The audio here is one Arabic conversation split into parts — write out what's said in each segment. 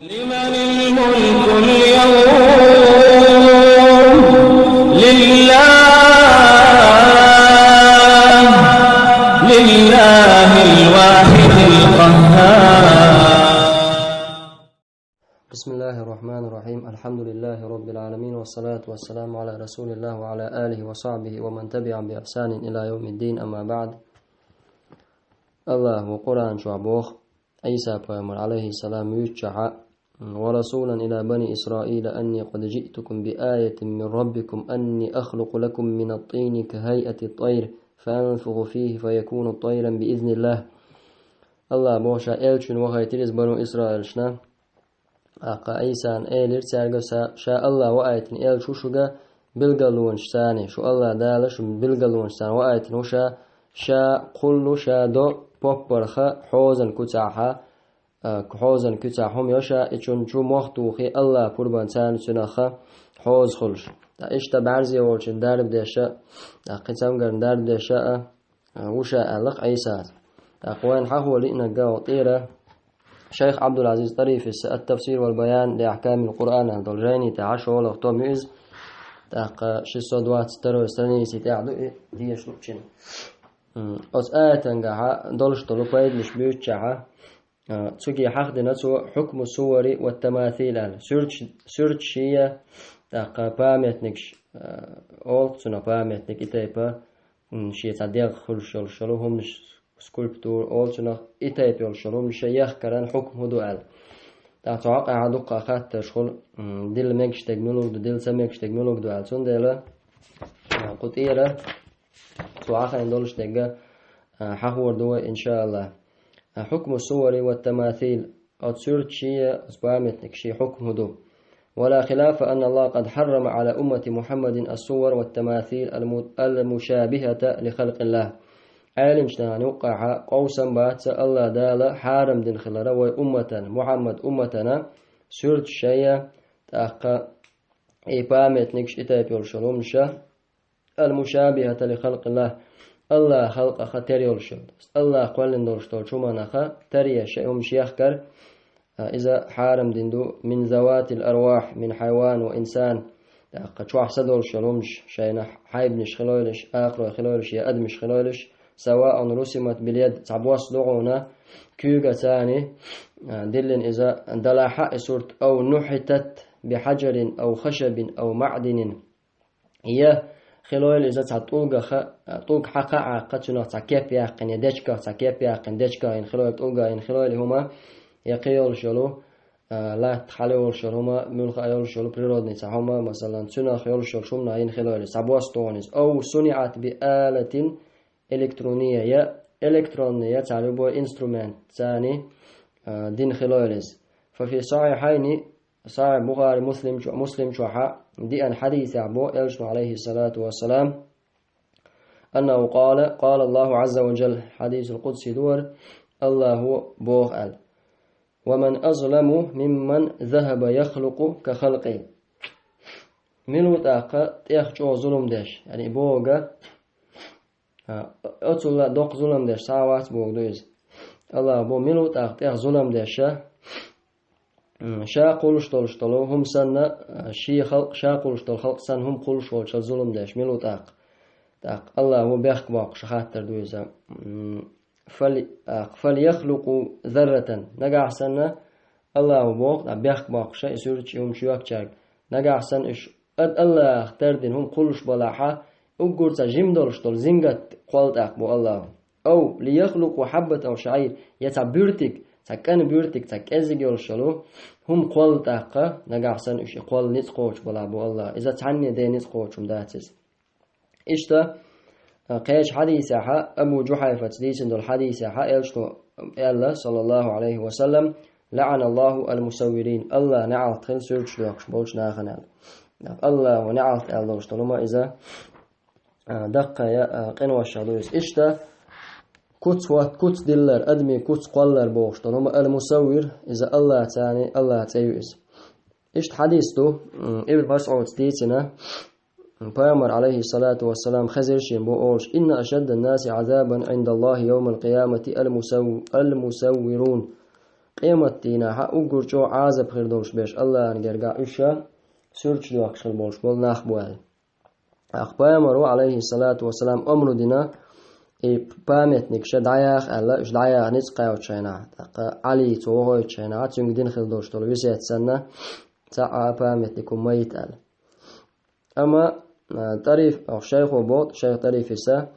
لمن الملك اليوم لله الواحد القهار. بسم الله الرحمن الرحيم. الحمد لله رب العالمين، والصلاة والسلام على رسول الله وعلى آله وصحبه ومن تبع بإحسان إلى يوم الدين. أما بعد، الله وقرآن شعبوخ عيسى بيامر عليه السلام يجعى ورسولا إلى بني إسرائيل أني قد جئتكم بآية من ربكم أني أخلق لكم من الطين كهيئة الطير فأنفخ فيه فيكون طيرا بإذن الله. الله بوشا إلشن وغيترز بنو إسرائيل شنا أقا إيسان إيلر سارغا شاء الله وآيتن إيل شوشوغا بلغلون شساني شو الله دالش بلغلون شسان وآيتن وشا قلو شا دو بوبرخا حوزن كتاحا حوزن كتاحهم يشا إچون شو مختوخي الله قربان سان سنخا حوز خلش دا إشتا بعرزي والشن دارب ديشا دا قسم قرن دارب ديشا وشا ألق عيسات دا قوان حقو لئنا قاو طيرة شيخ عبد العزيز طريف التفسير والبيان لأحكام القرآن الدولجيني تعشو ولغتو مئز تاق شسو دوات سترو سرنيسي تعدو دي شلوكشن أس آياتنقها دولش طلو قيد لش بيوتشعها تسوكي حق ديناتو حكم الصور والتماثيل سرج شيا تاق باميتنكش أول تسونا باميتنك إتايبا شيا تعديق خلشل شلوهم نش سكولبتور أولشنا إتايب يولشلو مش يخكرن حكم هدوء تعتوقع عدوقة خات تشغل دل ميكش تجملوك دل سميكش تجملوك دو ألسون ديلا قطيرة توعاقا يندولش تجا حقور دو إن شاء الله. حكم الصور والتماثيل أتصير شيء أسبامتك شيء حكم هدوء، ولا خلاف أن الله قد حرم على أمة محمد الصور والتماثيل المشابهة لخلق الله. عالم شنان وقع قوسا بات الله دالا حارم دين خلرا وأمة محمد أمتنا سرت شيء تأقى إبامت نكش إتايب يولشلوم شا المشابهة لخلق الله. الله خلق خطر يولشل الله قولن دولشتول شما نخا تريا شيء مش يخكر إذا حارم دين دو من ذوات الأرواح من حيوان وإنسان تأقى شو أحسد يولشلومش شيء حيب نش خلويلش آخر خلويلش يا أدمش خلويلش سواء رسمت باليد تعبواس لغونا كيوغا تاني دلن إذا دلاحة سورت أو نحتت بحجر أو خشب أو معدن هي خلال إذا تعطوغ حقا عاقتنا تعكيب ياقن يدجكا تعكيب ياقن دجكا إن خلال توغا إن خلال هما يقيول شلو لا تحليول شلو هما ملغا يول شلو بريرودني هما مثلا تناخ يول شلو شمنا إن خلال تعبواس لغونيز أو صنعت بآلة إلكترونية يا إلكترونية تعلبو إنسترومنت ثاني دين خلالز. ففي صحيحين صحيح بخاري مسلم شوحا دي أن حديث عبو إلشن عليه الصلاة والسلام أنه قال الله عز وجل حديث القدسي دور الله بوغ قال ومن أظلم ممن ذهب يخلق كخلقه ملو تاقى تيخجو ظلم داش يعني بوغ أتولا دوق ظلم داش ساوات بوغدوز الله بو ملو تاقتيخ ظلم داش شا قولش طولو هم سنة شي خلق شا قولش طول خلق سن هم قولش والش ظلم داش ملو تاق الله هو بيخ باق شخاتر دوزا فليخلقوا ذرة نقع سنة الله بوق بيخ باق شا يسورش يوم شوك شاك نقع سن إش الله اختردين هم قولش بلاحة أقول جيم دولش طول زنجت قلت أقبو الله أو ليخلقوا حبة أو شعير يتعبيرتك تكن بيرتك تكأزج يولشلو هم قلت أقا نجحسن إيش قل نسقوش بلا أبو الله إذا تعني ده نسقوش مداتز إشتا قيش حديث أبو جحيفة ديسن دول حديث إلشتو الله صلى الله عليه وسلم لعن الله المسورين. الله نعلت خل سيرش لوكش بولش ناخنال الله ونعلت الله ما إذا دقة يا قنوة الشادويس إشتا كوتس دلر أدمي كوتس قلر بوشتون هما المسوير إذا الله تاني الله تيويس. إشت حديثتو ابن مسعود تيتنا بيامر عليه الصلاة والسلام خزرشين بوولش إن أشد الناس عذابا عند الله يوم القيامة المسورون قيمتينا حق وقرجو عازب خير دولش بيش الله نرجع إيشا سورج دوك شغل بولش بول ناخ بوال أخبار عليه الصلاة والسلام أمر دينا بامت نكشة دعياخ ألا إش دعياخ نتقى وتشينا علي توهو تشينا تونج دين خير دولش دول ويسيت سنة تاع بامت نكون ميت أل أما طريف أو شيخ وبوط شيخ طريف السا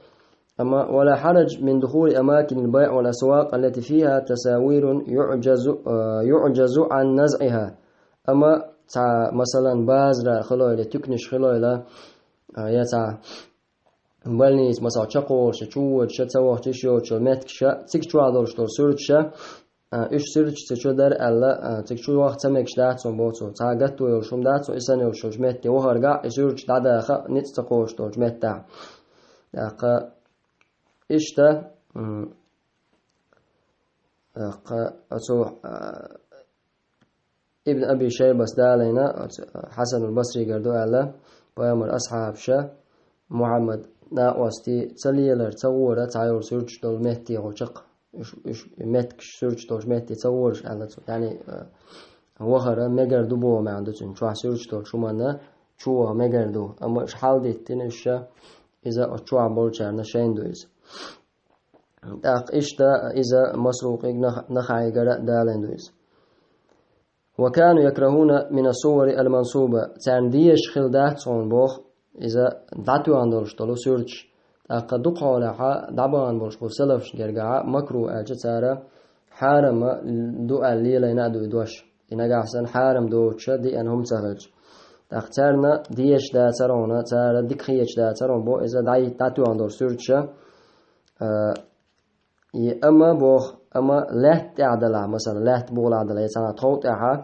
أما ولا حرج من دخول أماكن البيع والأسواق التي فيها تساوير يعجز عن نزعها أما تاع مثلا بازرة خلويلة تكنش خلويلة يا بلنيس مثلا تشقول شتشود شتسوه تشيو تشمت شا تكشوا هذول شتور سورتشا إيش سورتش تشو در ألا تكشوا وقت سمكش داتون بوتو تعقدتو يوشوم داتو إسان يوشوم جمت وهرجع سورتش دادا خ نتستقوش تو جمت تاع إشتا أتو ابن أبي شيبة دالينا حسن البصري قردو ألا بيامر أصحاب شا محمد ناقوستي تسليلر تصورة تعيور سورج دول مهتي غوشق متكش سورج دول مهتي تصورش ألا يعني وخرا مقردو بو ما عندتون شو سورج دول شو مانا شو مقردو أما إش حال دي تنشا إذا أشوع بولشارنا شين دويز داق إشتا إذا مسروقي نخعي قرأ دالين دويز وكانوا يكرهون من الصور المنصوبة تعنديش خلدات صون بوخ إذا دعتوا عن دولش طلو سورج داق دقا لحا دعبان بولش بول سلفش جرقا مكرو أجتارا حارم دو الليلة نادو دوش إنقا حسن حارم دوش دي أنهم سهلج داق تارنا ديش دا ترونا تارا ديكخيش دا ترون بو إذا دعتوا عن دولش سورج أما بوخ أما لهت عدلا مثلا لهت بول عدلا يتانا توت أحا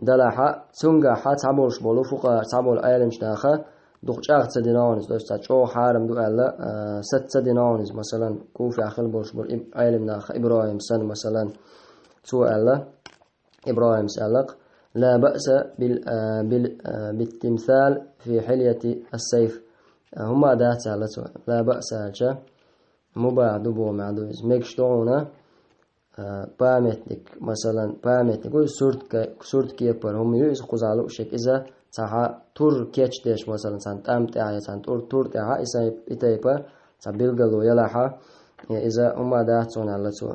دلها سونغا حا تعبولش بولو فوق تعبول أيلمش داخا دوخشاق تدينانز دوستا شو حارم دو ألا ست تدينانز مثلا كوفي أخل بولش بول أيلم داخا إبراهيم سن مثلا تو ألا إبراهيم سألق لا بأس بالتمثال في حلية السيف هما دات على لا بأس أجا مباح دبو معدوز ميكشتونا بامتك مثلا بامتك سورت كيبر هم يوز خزالو شك إذا تها تور كيتش ديش مثلا سان تام تاعي سان تور تاعي إذا إتايبا تبيلغلو يلاها إذا هما داتون على تو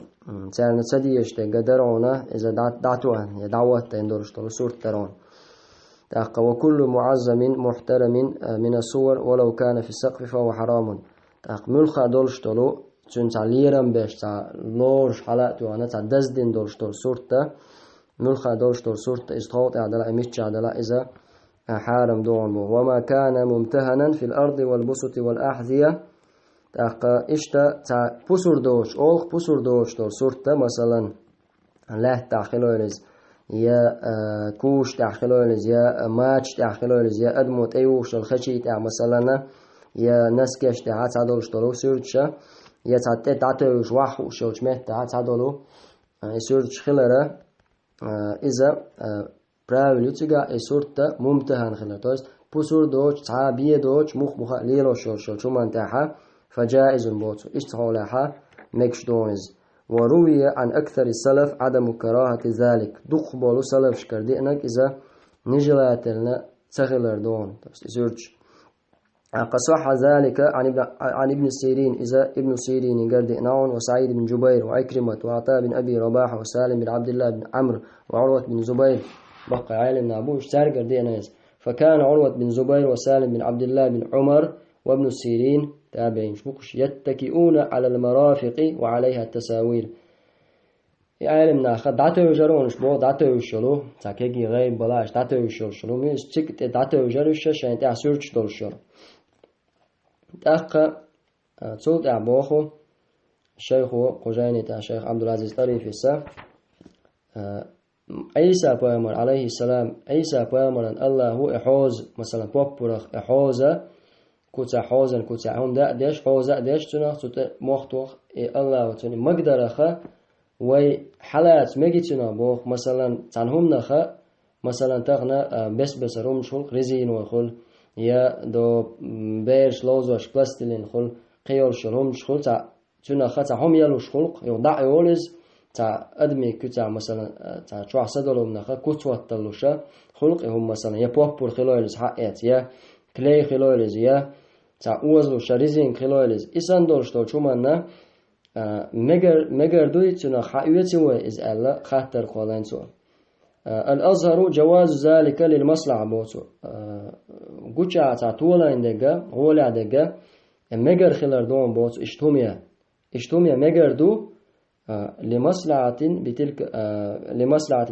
سان تسديش تقدرونا إذا دعتوها دعوة تندورش تو سورت ترون تاق وكل معظم محترم من الصور ولو كان في السقف فهو حرام تاق ملخا دولش تلو چون تعلیرم بیش تا لورش حالت و آن تا دزدین دولشتور سورتا ملخا دولشتور سورتا استغاط عدلا امیش عدلا إذا حارم دون بو وما كان ممتهنا في الأرض والبسط والأحذية تاقا إشتا تا بسر دوش أولخ بسر دوش دول سورتا مثلا له تاخلويلز يا كوش تاخلويلز يا ماتش تاخلويلز يا أدموت أيوش الخشي تا مثلا يا نسكش تا عدلش دولو سورتشا يتعطي تعطيوش واحد وشوش مات تعطلو يسورش خلرة إذا براولي تجا يسورتا ممتهن خلرة توست بسور دوش تعبية دوش مخ ليلو شو منتاحة فجائز بوتو اشتغالها مكش دونز وروي عن أكثر السلف عدم كراهة ذلك دخ بولو سلف شكردينك إذا نجلاتلنا تخلر دون يسورش قصح ذلك عن ابن سيرين إذا ابن سيرين قرد نعون وسعيد بن جبير وعكرمة وعطاء بن أبي رباح وسالم بن عبد الله بن عمرو وعروة بن زبير بقى عالم نابوش سار قرد ناس فكان عروة بن زبير وسالم بن عبد الله بن عمر وابن سيرين تابعين شبكش يتكئون على المرافق وعليها التساوير عالم ناخد دعته يجرون شبو دعته يشلو تاكيجي غيب بلاش دعته يشلو مش تك دعته يجرش شان تاع سيرش دولشر تأخ صوت أبوه الشيخ قجاني تاع الشيخ عبد العزيز طريف السا عيسى بيامر عليه السلام عيسى بيامر أن الله هو إحوز مثلا بوبرخ إحوزة كوتا حوزن كوتا هم دا ديش حوزة ديش تنا صوت مختوخ الله وتني مقدرخه وي حالات مجي تنا بوخ مثلا تنهم نخه مثلا تغنا بس روم شول رزين وخل يا دو بيرش لوزوش بلاستيلين خل قيول شلهم شخل تا تنا ختا هم يلوش خلق يوضع يولز تاع أدمي كتاع مثلا تاع شو حصدلهم نخا كتوة تلوشة خلقهم مثلا يا بوبور خلويلز حقيت يا كلي خلويلز يا تاع أوزلو شريزين خلويلز إسان دولشتو شو منا مجر دويتنا حقيقة إز ألا خاطر قولين سو الأظهر جواز ذلك للمصلحة بوتو قوشا تاع طولا عندك غولي عندك مجر خلر دون بوتو اشتوميا مجر دو لمصلحة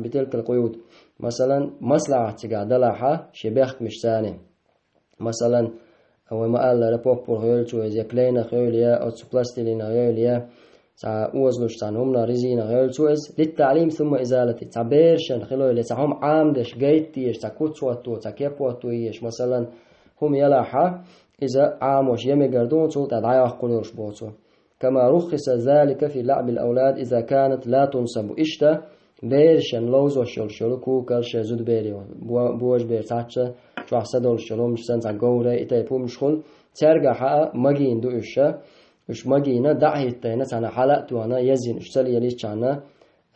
بتلك القيود مثلا مصلحة تقعدلها شبيخك مش ثاني مثلا هو ما قال ربوبور غيرتو إذا كلينا غيريا أو تبلاستيلينا غيريا تاع أوزلوش تاع همنا رزينا غيرتو إز للتعليم ثم إزالته تاع بيرشن خلويلي تاع هم عامدش جيتيش تاع كوتسواتو تاع كيبواتو يش مثلا هم يلاحا إذا عاموش يمي قردون تو تاع ضعيح قلوش بوتو كما رخص ذلك في لعب الأولاد إذا كانت لا تنصب إشتا بيرشن لوزو شل كوكال شزود بيري بوش بير تاتشا شو حسدول شلوم مشتن تاع قوري إتا يبوم شخل ترجع حقا مجين دو إشا إش مجينا دعه التينة تانا حلقتو أنا يزين إشتال يليش تانا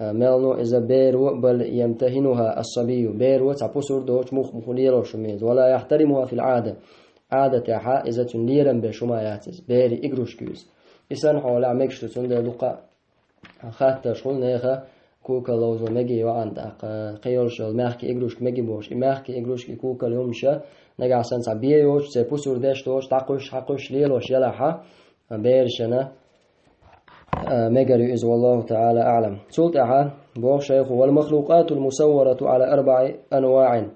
ميلنو إذا بيرو بل يمتهنها الصبي بيرو تابوسور دوش مخليرو شميز ولا يحترمها في العادة عادة حا إذا تنليرن بشما ياتز بيري إقروش كيوز إسان حوالي عميكشتو تنده لقا خاطر شغل نيخا كوكا لوزو مجي وعند قيول شغل ماخكي إقروش مجي بوش ماخكي إقروش كوكا اليومشا نقع سنس عبيوش تابوسور داشتوش تاقوش حقوش ليلوش يلاحا بيرشنا مجري إز والله تعالى أعلم سلط أحا بوغ شيخ والمخلوقات المسورة على 4 أنواع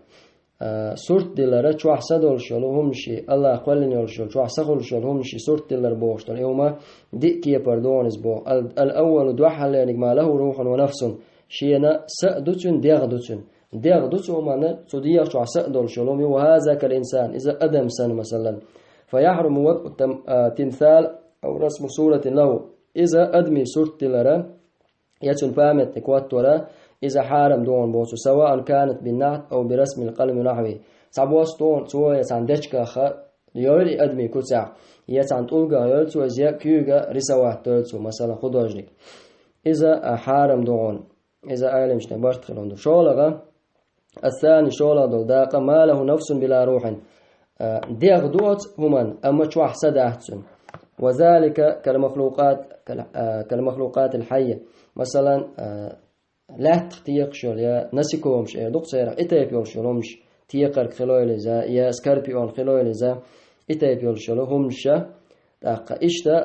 سورت دلارة چوح سدول شلو همشي الله قولن يلشل چوح سخل شل همشي سورت دلار بوشتل يوما ديكي پردونز بو الأول دوحا لأنك ما له روح ونفس شينا سأدوتن ديغدوتن معنى صديق چوح سأدول شلوم وهذا كالإنسان إذا أدم سن مثلا فيحرم وضع تمثال أو رسم صورة له إذا أدمي سورت دلارة يتن فامت نكواتورا إذا حارم دون بوسو سواء كانت بالنعت أو برسم القلم نحوه سابوس دون سوى يتعن دجكا خ يولي أدمي كتاع يتعن تلقى يولتو أزياء كيوغا رسوات تلتو مثلا خدوجنك إذا حارم دون إذا أعلمش نبارت خلون دو شولغا الثاني شولغ دو داقا ما له نفس بلا روح ديغ دوت همان أما شوح سداحتسن وذلك كالمخلوقات الحية مثلا لا تقتيق شول يا نسيكومش دوق سير إتايبيول شولومش تيقر خلويلزا يا سكاربيون خلويلزا إتايبيول شولومش داق إشتا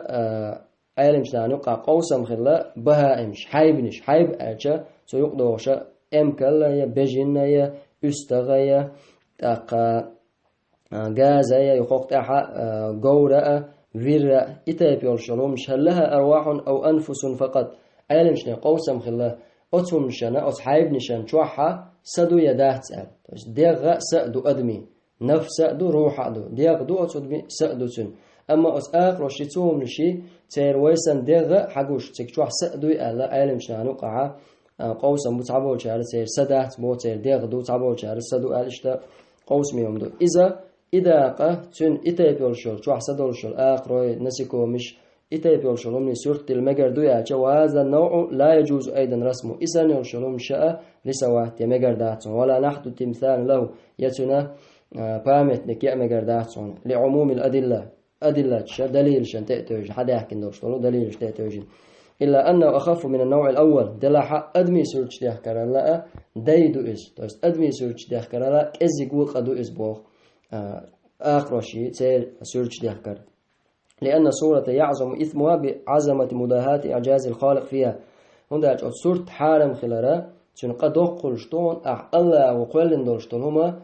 عالمش نقع قوسم خلا بهائمش حيبنش حيب أجا سو يقدوش أمكلا يا بجنا يا أستغيا داق غازا يا يخوقت أحا غورا فيرا إتايبيول شولومش هل لها أرواح أو أنفس فقط عالمش قوسم خلا أتهم نشانة أصحاب نشان شوحة سدو يداه تسأل ديغ سأدو أدمي نف سأدو روح أدو ديغ دو أتدمي سأدو تن أما أسأق رشيتهم نشي تير ويسن ديغ حقوش تكشوح سأدو ألا عالم شانو قاعة قوسا متعبول شعر تير سداه بو تير ديغ دو تعبول شعر سدو ألشتا قوس ميوم دو إذا قا تن إتايبيول شول شوح سدول شول آقروي نسيكو مش إتايبيول شلوم لسورة المجر دويا وهذا النوع لا يجوز أيضا رسمه إسان يلشلوم شاء لسوات يمجر داتون ولا نحن تمثال له يتنا بامت نكيا مجر داتون لعموم الأدلة دليل شن تأتوج حدا يحكي نورشتولو دليل شن تأتوج إلا أنه أخف من النوع الأول دلا حق أدمي سورج ديحكر لا دايدو إس توست أدمي سورج ديحكر لا إزي قوق أدو إس بوخ آخرشي تير سورج ديحكر لأن صورة يعظم إثمها بعظمة مداهاة إعجاز الخالق فيها هندا صورة حارم خلالها قد قلشتون الله وقلن دولشتون هما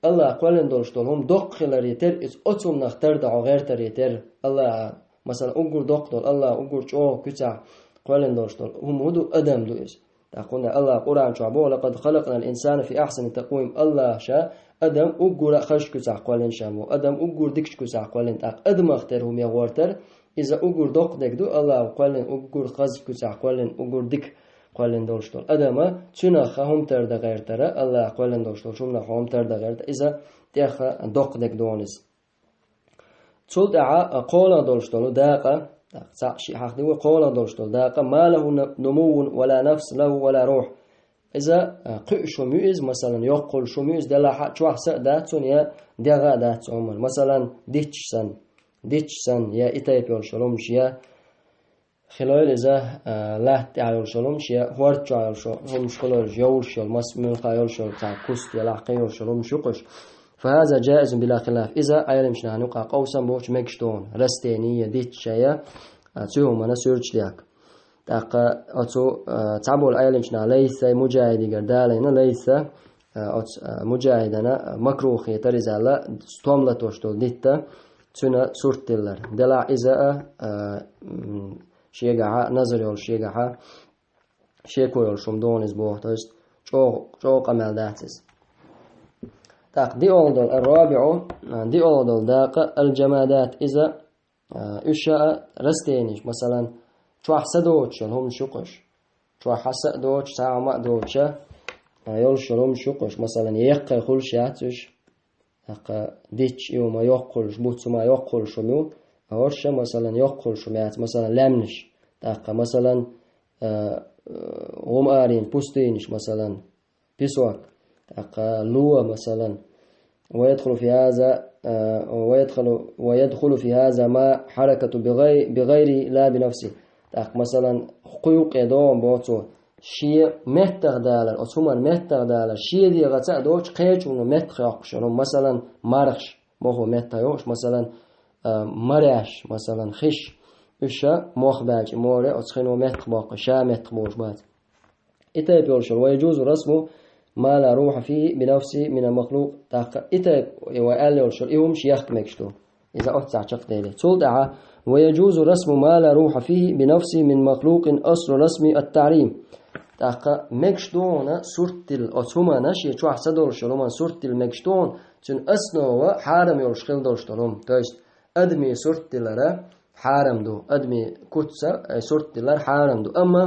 الله قلن دولشتون هم دق خلال يتر إس أتهم نختار دعو غير تر يتر الله مثلا أقول دق دول الله أقول شو كتع قلن دولشتون هم هدو أدم دو إس تقولنا الله قرآن شعبه لقد خلقنا الإنسان في أحسن تقويم الله شاء أدم أقول خش كسع قلن شامو أدم أقول دكش كسع قلن تاق أدم اختارهم يغورتر إذا أقول دق دك دو الله قلن أقول خز كسع قلن أقول دك قلن دولشتول أدم تنخ هم تر دغير ترى الله قلن دولشتول شو نخ هم تر دغير إذا تخ دق دك دونس تول دعا قولا دولشتول داقة شيء حقدي وقول دولشتول داق ما له نمو ولا نفس له ولا روح إذا قشو ميز مثلا يقول شو ميز دلا شو حسن داتون يا دغا داتون مثلا ديتشسن يا إتاي بيولشلومش يا خلال إذا لا تعيولشلومش يا هورت تعيولشلومش خلال يولشل مس من خيولشل تاع كوست يا لاقيولشلومش يقش فهذا جائز بلا خلاف إذا أيلمش نقع قوسا بوش مكشتون رستينية ديتشيا تيهم أنا سيرش ليك تاق أتو تعبول أيلمش ليس مجاهد قردالنا ليس مجاهدنا مكروه تريزالا ستوملا توشتول ديتا تنا سورتيلر دلا إذا شيء نظر يول شيء كويل شمدونز بوه توست جو قمل داتس تاق دي أولدل الرابع دي أولدل داق الجمادات إذا إشاء رستينش مثلا شو حسدوش هم شقش شو حسدوش تعمق دوش يلشلهم شقش مثلا يقى خل شاتش أق ديتش يوم يقولش بوتس ما يقولش مو أورش مثلا يقولش مات مثلا لامنش تاق مثلا هم آرين بوستينش مثلا بيسواك تاق لوا مثلا ويدخل في هذا ما حركة بغير لا بنفسه تاق مثلا قيوق يدوم بوتو شيء متغدالر أتومن متغدالر شيء دي غتا دوش قيج ونو متخيقش مثلا مرخش مخو متايوش مثلا مريش مثلا خش إشا مخ باج موري أتخينو متخباق شا متخبوش بات إتاي بيولشل ويجوز رسمه ما لا روح فيه بنفسه من المخلوق تاق إتاي وقال يولشل إيهم شيخ مكشتو إذا أتسع شق ديلي تولدعا ويجوز رسم ما لا روح فيه بنفسه من مخلوق أصل رسم التعريم تاق مكشتون سورتل أتوما نشي شو حسدول شلوما سورتل مكشتون تن أسنو حارم يولشل دولشتلوم تايست أدمي سورتلر حارم دو أدمي كتسا سورتلر حارم دو أما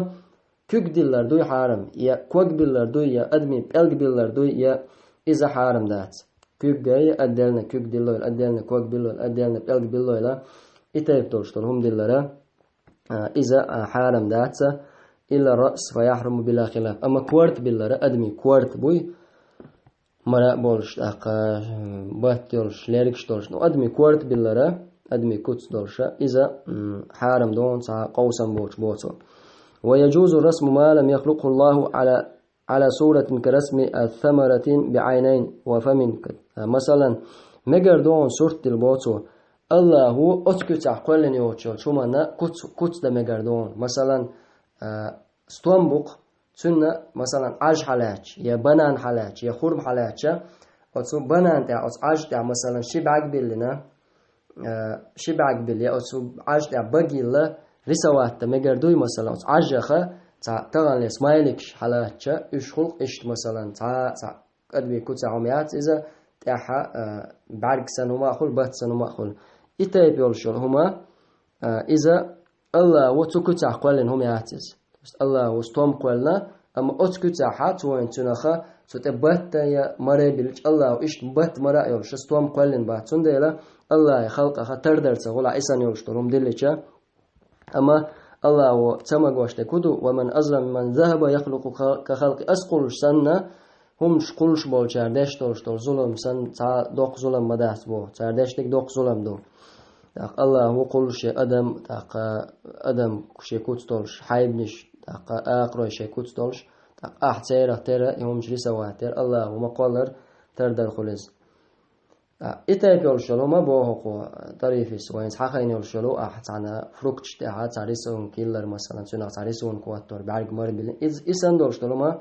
كوك ديلر دوي حارم يا كوك ديلر دوي يا أدمي بلق ديلر دوي يا إذا حارم دات كوك جاي أدلنا كوك ديلر أدلنا كوك ديلر أدلنا بلق ديلر لا إتايب تولشتلهم ديلر إذا حارم دات إلا الرأس فيحرم بلا خلاف أما كوارت بالله أدمي كوارت بوي مرا بولش باتيولش ليركش دولش نو أدمي كوارت بالله أدمي كوتس دولش إذا حارم دون قوسا بوتو ويجوز رسم ما لم يخلقه الله على صورة كرسم الثمرة بعينين وفم مثلا مجر دون صورة البوتو الله هو أتكتع قلن يوتشل شو منا كوتس دا مجر دون مثلا ستومبوق تسنة مثلا عج حلاج يا بنان حلاج يا خرم حلاج أتسو بنان تاع عج تاع مثلا شبعك بلنا شبعك بل يا أتسو عج تاع بقيلة رسوات مجردوي مثلا عجخة تاع تغني سمايلكش حلاج إيش خلق إيش مثلا تاع قدبي كوتس عميات إذا تاعها بعرق سنة ما أخل بات سنة ما أخل إتاي بيولشون هما إذا الله وتكتع قولن هم يعتز الله وستوم قولنا أما أتكتع حات وين تنخا ستبت يا مري بلج الله وإيش بت مرا يولش ستوم قولن باتون ديلا الله خلق خطر درس ولا إسان يولشتهم دلتشا أما الله وتمج واشتكدو ومن أظلم من ذهب يخلق كخلق أسقل سنة هم شقولش بول چردش تولشتول ظلم سن تا دوق ظلم مدهت بو چردشتك دوق ظلم دو تاق الله هو كل شيء أدم شيء كوتستولش حيبنش تاق آخر شيء كوتستولش تاق أحتير ترى يوم جلسة واتر الله وما قالر تردر خلص إتاي بيولشلو ما بوهقو طريفيس وين حقين يولشلو أحتنا فروكتش تاع تعريسون كيلر مثلا سنة تعريسون كواتور بعرق مربل إسان دولشلو ما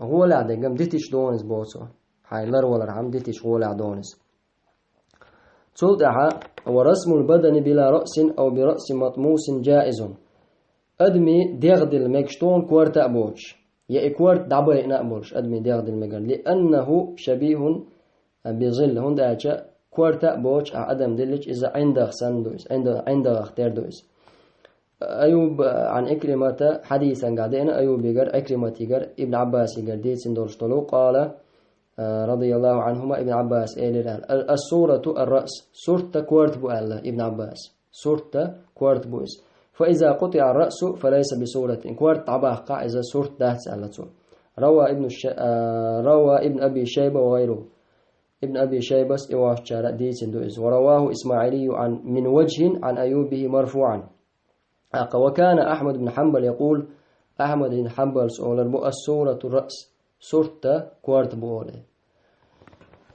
هو لا دقم ديتش دونس بوسو حيلر ولا رحم ديتش هو لا دونس تلدع ورسم البدن بلا رأس أو برأس مطموس جائز أدمي ديغدل مكشتون كوارت أبوش يا كوارت دعبي نأبوش أدمي ديغدل مجر لأنه شبيه بظل هون داجا كوارت أبوش أدم دلج إذا عندك سندوس عندك اختيار دوس أيوب عن إكرمة حديثا قاعدين أيوب بيجر إكرمة يجر ابن عباس يجر ديت سندولش طلو قال رضي الله عنهما ابن عباس الصورة الرأس صورة كوارت بو الله ابن عباس صورة كوارت بوس فإذا قطع الرأس فليس بسورة كوارت عباقة إذا سورة دهت سألته. روى ابن أبي شيبة وغيره. ابن أبي شيبة إواشتار ديتن دوئز. ورواه إسماعيلي من وجه عن أيوبه مرفوعا. وكان أحمد بن حنبل يقول أحمد بن حنبل سؤال السورة الرأس سورة كوارت بوله.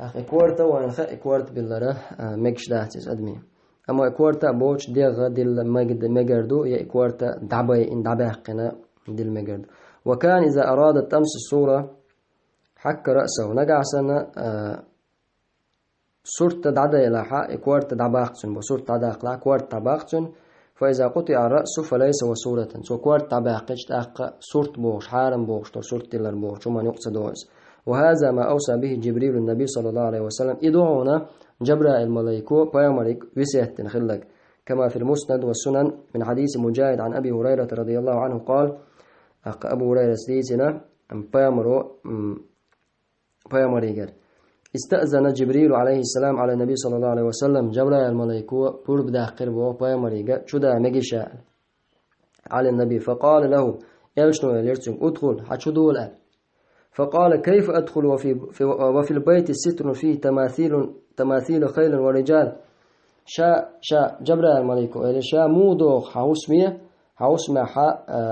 أخي كوارت وأنا كوارت بالله مكش دهتز أدمي. أما كوارت بوش ديغ دل مجردو يا كوارت دعبي إن دعبقنا دل مجرد. وكان إذا أراد تمس الصورة حك رأسه نجع سنة سورة دعدا يلاحا كوارت دعباقتن بسورة دعدا كوارت دعباقتن. فإذا قطع الرأس فليس وصورة سو كوارت دعباقش تأق سورة بوش حارم بوش تو سورة دلر بوش وما يقصد دوز. وهذا ما أوصى به جبريل النبي صلى الله عليه وسلم إدعونا جبراء الملائكة بيامرك وسيهتن خلق كما في المسند والسنن من حديث مجاهد عن أبي هريرة رضي الله عنه قال أبو هريرة سيدنا بيامريقر استأذن جبريل عليه السلام على النبي صلى الله عليه وسلم جبراء الملائكة برب ده قربه بيامريقر شدا مجيشا على النبي فقال له يلشنو يلرتم ادخل حتشدو الآن. فقال كيف أدخل وفي البيت ستر فيه تماثيل خيل ورجال. شا جبراء الملائكة إلى شا مودوخ حوسمية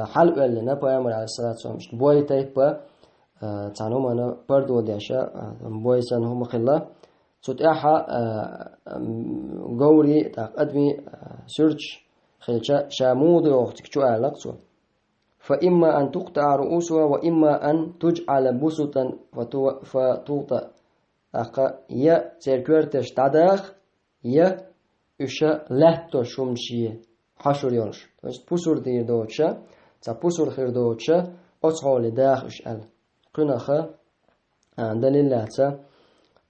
حلق لنا بيامر عليه الصلاة والسلام بوي تيبا تعنهم أنا بردو ديشا بوي سنهم خلا ستأحا قوري تقدمي سيرش خلشا شا مودوخ تكتو أعلق. فإما أن تقطع رؤوسها وإما أن تجعل بسطا فتوطأ. يا سيركورتش تداخ يا إشا لهتو شمشية حشر يونش. بسور دير دوتشا بسور خير دوتشا أصحال داخ إشأل قناخا دليل لهتا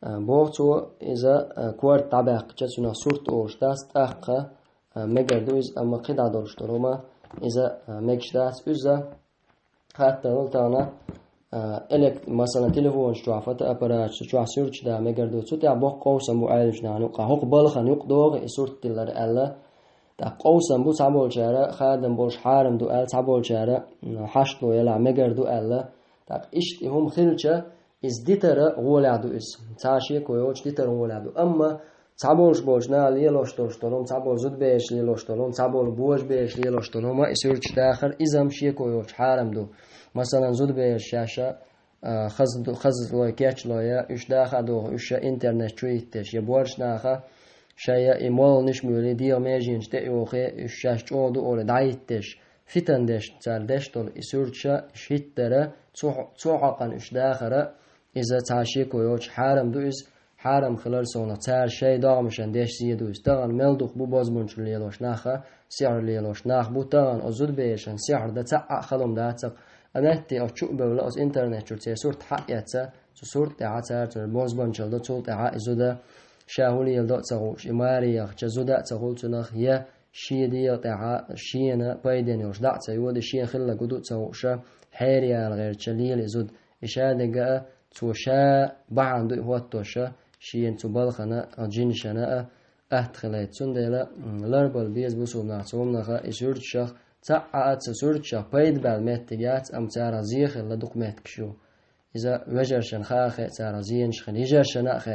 بوغتو إذا كوارت طباق جاتنا سورت أوش داست أخا مجردوز أما قدع دورش دروما إذا مكشدات إذا حتى نلتانا مثلا تليفون شوافة أبراج شوف سيرش دا مجردو تتع بق قوسا معالج نانو قهق بالخ نقدوغ سورت تلر ألا تا قوسا بو تعبول شارع خادم بولش حارم دو أل تعبول شارع حشتو يلا مجردو ألا تا إشت هم خلشة إز ديتر غولعدو إز تعشي كويوش ديتر غولعدو أما تعبولش بوشنا ليلوش تورشتولم تعبول زود بيش ليلوشتولم تعبول بوش بيش ليلوشتولم سيرش داخل إزم شيكويوش حارم دو مثلا زود بيش شاشة خز لوي كاتش لويا إش داخل دو إش إنترنت تويتش يبورش ناخا شيء إيمول نش مولي ديو ميجينش تأيوخي إش شاش جودو أول دايتش فتندش تالدش تول إسورشة شيترة توحقن إش داخل إذا تعشيكويوش حارم دو إز حرم خلال سونا تار شيء داغمشان ديش زيدوس تاغن ملدوخ بو بازمونش ليلوش ناخا سعر ليلوش ناخ بو تاغن أزود بيشان سعر دا تاق خلوم دا تاق أنهتي أشوق بولا أز إنترنت شرطي سورت حقياتا سورت عاتار تر بازمونشل دا تولت عائزودا شاهولي يلدا تاغوش إماري يخ جزودا تاغول تناخ يا شيدي يطيعا شينا بايدين يوش دا تايود شين خلا قدو تاغوشا حيريا الغير تشليل إزود إشادقا توشا بعندو هواتوشا شين تبالخنا جينشنا أهتخلت سندلا لربل بيز بسومنا صومنا إسورت شخ تعات سورت شخ بيد بالمتجات أم تارزيخ اللي دقمت كشو إذا وجرشن خاخ تارزين شخ يجرشن أخ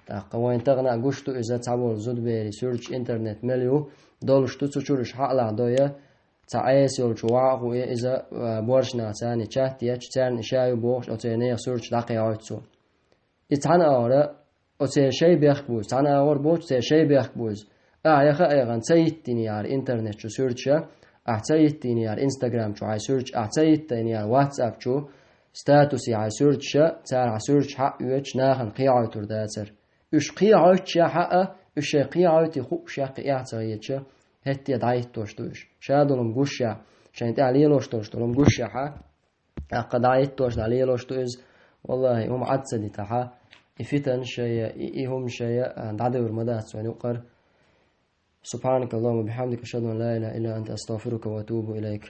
تقوين تغنى قشتو إذا تعبول زود بيري سورت إنترنت مليو دولشتو تشورش حقلا دويا تعيس يول شواعو إذا بورشنا تاني تشاتيا تشترن شايو بوش أو تاني سورت دقيقة إتحنا أورا أتى شيء بيخبوز أنا أور بوش أتى شيء بيخبوز يا خا أيغان تيتني على الإنترنت شو سيرش أعتيتني على إنستغرام شو عاي سيرش أعتيتني على واتساب شو ستاتوسي عاي سيرش تار عاي سيرش حق يوتش ناخن قيعة ترداتر إيش قيعة حقه إيش قيعة تخوب شق إعتيتش هتي دعيت توش شادولم جوشة عشان تعليه لوش توش دولم جوشة حق أقدعيت توش عليه لوش توز والله هم عدسدي تحا إفتن شيء إيهم شيء عدو المدات يعني قر سبحانك اللهم وبحمدك أشهد أن لا إله إلا أنت أستغفرك وأتوب إليك.